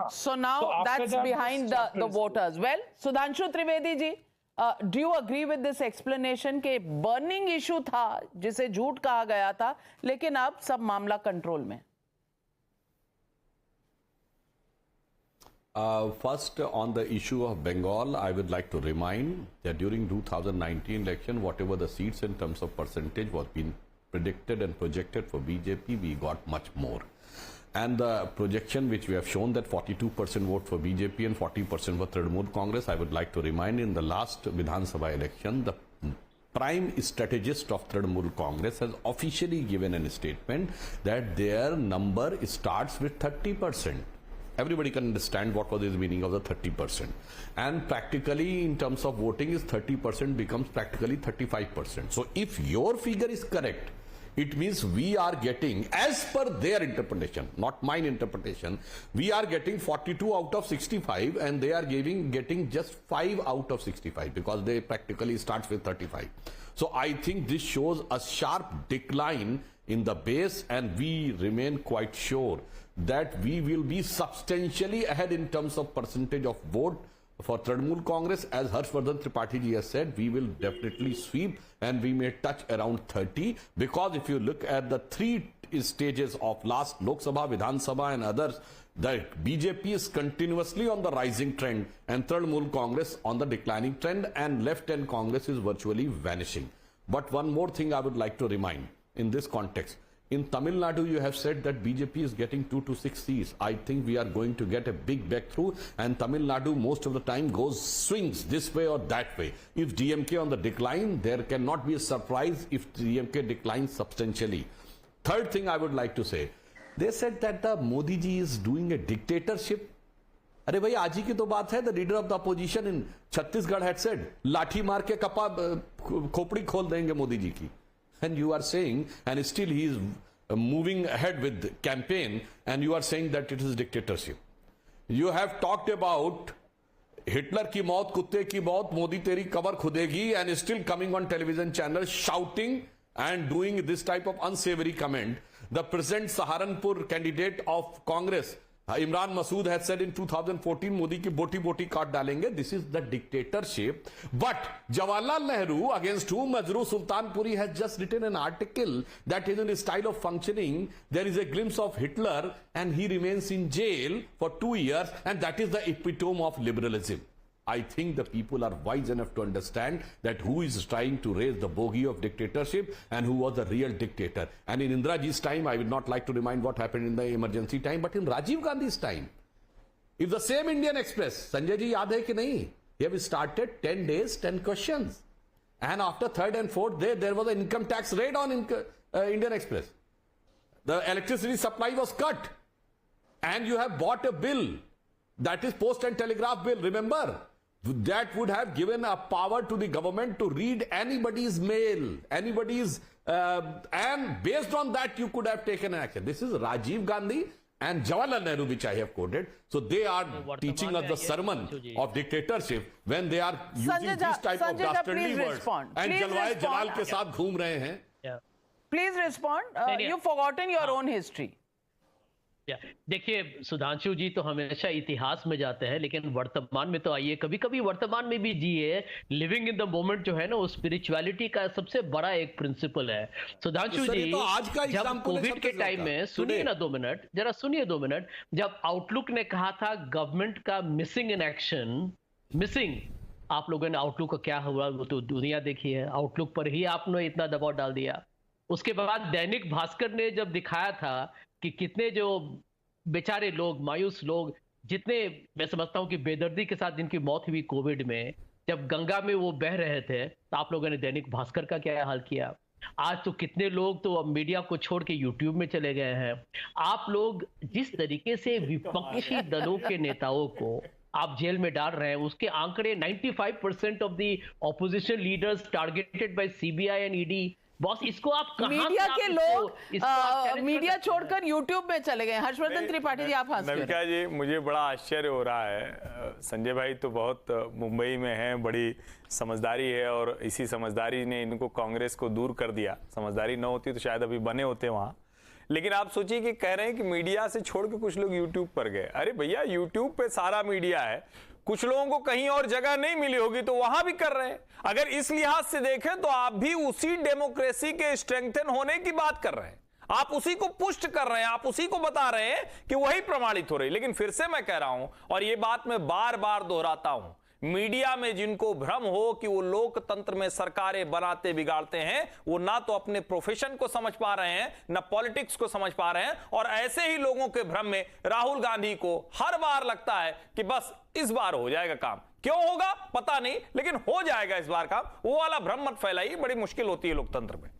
हाँ, So तो now after that's that, behind this the chapter is voters. Well, Sudhanshu Trivedi ji, do you agree with this explanation के burning issue था जिसे झूठ कहा गया था, लेकिन अब सब मामला कंट्रोल में? First, on the issue of Bengal, I would like to remind that during 2019 election, whatever the seats in terms of percentage was being predicted and projected for BJP, we got much more. And the projection which we have shown that 42% vote for BJP and 40% for Trinamool Congress, I would like to remind in the last Vidhan Sabha election, the prime strategist of Trinamool Congress has officially given a statement that their number starts with 30%. Everybody can understand what was the meaning of the 30%. And practically in terms of voting is 30% becomes practically 35%. So if your figure is correct, it means we are getting, as per their interpretation, not mine interpretation, we are getting 42 out of 65 and they are getting just 5 out of 65 because they practically starts with 35. So I think this shows a sharp decline in the base, and we remain quite sure that we will be substantially ahead in terms of percentage of vote for Trinamool Congress. As Harshvardhan Tripathi ji has said, we will definitely sweep and we may touch around 30, because if you look at the three stages of last Lok Sabha, Vidhan Sabha and others, the BJP is continuously on the rising trend and Trinamool Congress on the declining trend, and left and Congress is virtually vanishing. But one more thing I would like to remind in this context. In Tamil Nadu, you have said that BJP is getting 2 to 6 seats. I think we are going to get a big breakthrough, and Tamil Nadu most of the time swings this way or that way. If DMK on the decline, there cannot be a surprise if DMK declines substantially. Third thing I would like to say, they said that the Modi ji is doing a dictatorship. अरे भाई आज ही की तो बात है. The leader of the opposition in Chhattisgarh had said लाठी मार के कपा खोपड़ी खोल देंगे मोदी जी की. And you are saying, and still he is moving ahead with the campaign, and you are saying that it is dictatorship. You have talked about Hitler की मौत, कुत्ते की मौत, मोदी तेरी cover खुदेगी, and still coming on television channels shouting and doing this type of unsavory comment. The present Saharanpur candidate of Congress, Imran Masood, has said in 2014 Modi की बोटी बोटी काट डालेंगे. This is the dictatorship. But Jawaharlal Nehru, against whom Mazroo Sultanpuri has just written an article that is in his style of functioning, there is a glimpse of Hitler, and he remains in jail for 2 years, and that is the epitome of liberalism. I think the people are wise enough to understand that who is trying to raise the bogey of dictatorship and who was the real dictator. And in Indira ji's time, I would not like to remind what happened in the emergency time, but in Rajiv Gandhi's time, if the same Indian Express, Sanjay ji yaad hai ki nahi, he have started 10 days, 10 questions. And after third and fourth day, there was an income tax raid on Indian Express. The electricity supply was cut. And you have bought a bill, that is Post and Telegraph Bill, remember? That would have given a power to the government to read anybody's mail, and based on that you could have taken an action. This is Rajiv Gandhi and Jawaharlal Nehru, which I have quoted. So they are teaching us the sermon of dictatorship when they are using this type of dastardly words and jalwaye jalal ke saath घूम रहे हैं. Please respond. You've forgotten your own history. देखिए, सुधांशु जी तो हमेशा इतिहास में जाते हैं, लेकिन वर्तमान में तो आइए, कभी कभी वर्तमान में भी जिए. लिविंग इन द मोमेंट जो है ना, वो स्पिरिचुअलिटी का सबसे बड़ा एक प्रिंसिपल है. सुधांशु जी, तो आज का जब कोविड के टाइम में, सुनिए ना 2 मिनट, जरा सुनिए 2 मिनट, जब आउटलुक ने कहा था गवर्नमेंट का मिसिंग इन एक्शन, मिसिंग, आप लोगों ने आउटलुक का क्या हुआ वो तो दुनिया देखी है. आउटलुक पर ही आपने इतना दबाव डाल दिया. उसके बाद दैनिक भास्कर ने जब दिखाया था कि कितने जो बेचारे लोग, मायूस लोग, जितने मैं समझता हूं कि बेदर्दी के साथ जिनकी मौत हुई कोविड में, जब गंगा में वो बह रहे थे, तो आप लोगों ने दैनिक भास्कर का क्या हाल किया. आज तो कितने लोग तो अब मीडिया को छोड़ के यूट्यूब में चले गए हैं. आप लोग जिस तरीके से विपक्षी दलों के नेताओं को आप जेल में डाल रहे हैं, उसके आंकड़े 95% of the opposition leaders targeted by CBI and ED. Boss, इसको आप मीडिया के लोग मीडिया छोड़कर यूट्यूब में चले गए. हर्षवर्धन त्रिपाठी जी, आप हंस रहे हैं. नमिका जी, मुझे बड़ा आश्चर्य हो रहा है. संजय भाई तो बहुत मुंबई में हैं, बड़ी समझदारी है, और इसी समझदारी ने इनको कांग्रेस को दूर कर दिया. समझदारी न होती तो शायद अभी बने होते वहां. लेकिन आप सोचिए कि कह रहे हैं कि मीडिया से छोड़ के कुछ लोग यूट्यूब पर गए। अरे भैया, यूट्यूब पे सारा मीडिया है, कुछ लोगों को कहीं और जगह नहीं मिली होगी तो वहां भी कर रहे हैं। अगर इस लिहाज से देखें तो आप भी उसी डेमोक्रेसी के स्ट्रेंथन होने की बात कर रहे हैं, आप उसी को पुष्ट कर रहे हैं, आप उसी को बता रहे हैं कि वही प्रमाणित हो रही। लेकिन फिर से मैं कह रहा हूं, और यह बात मैं बार बार दोहराता हूं, मीडिया में जिनको भ्रम हो कि वो लोकतंत्र में सरकारें बनाते बिगाड़ते हैं, वो ना तो अपने प्रोफेशन को समझ पा रहे हैं, ना पॉलिटिक्स को समझ पा रहे हैं। और ऐसे ही लोगों के भ्रम में राहुल गांधी को हर बार लगता है कि बस इस बार हो जाएगा काम। क्यों होगा पता नहीं, लेकिन हो जाएगा इस बार काम। वो वाला भ्रम मत फैलाइए, बड़ी मुश्किल होती है लोकतंत्र में।